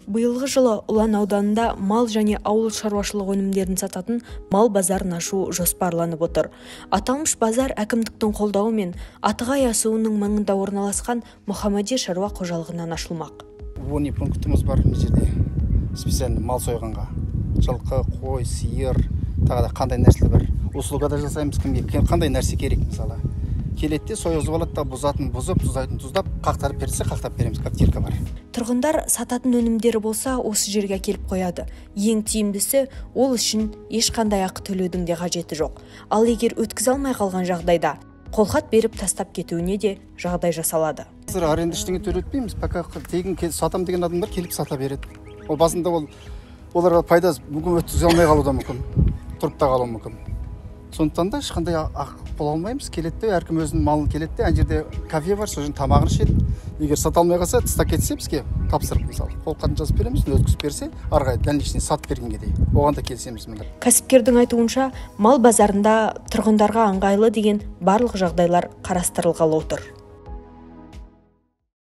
Биылғы жылы Ұлан ауданында мал және ауыл шаруашылық өнімдерін сататын мал базарын ашу жоспарланып отыр. Аталмыш базар әкімдіктің қолдауымен Атығай асуының маңында орналасқан Мұхаммади шаруа қожалығынан ашылмақ. 12 пунктіміз бар бұл жерде. Специально мал сойғанға. Жылқы, қой, сиыр, тағы да қандай нәрселер бар. Услуга да жасаймыз, кімге қандай нәрсе керек мысалы. Келетте сойғызып алады да бұзатын бұзып, тұздайтын тұздап, қақтарып берсе қақтап береміз, коптирка бар. Тұрғындар сататын өнімдері болса осы жерге келіп қояды. Ең тиімдісі ол үшін ешқандай ақы төлеудің де қажеті жоқ. Ал егер өткізе алмай қалған жағдайда қолхат беріп тастап кетуіне де жағдай жасалады. Қазір аренда ештеңе төлетпейміз, пока тегін сатам деген адамдар келіп сата береді. Ол басында оларға пайдасы бүгін өткізе алмай қалуы да мүмкін, тұрып та қалуы мүмкін. Сондықтан да ешқандай ақы бола алмаймыз. Келетте әркім өзінің малын келетте, ана жерде кафе бар, сол жерде тамағын ішеді. Егер сата алмай қалса, тастап кетсе бізге тапсырып мысалы, қолхатын жазып береміз, өткізіп берсе, ары қарай дальнейший сатып бергенге дейін. Оған да келісеміз міне. Кәсіпкердің айтуынша, мал базарында тұрғындарға ыңғайлы деген барлық жағдайлар қарастырылғалы отыр.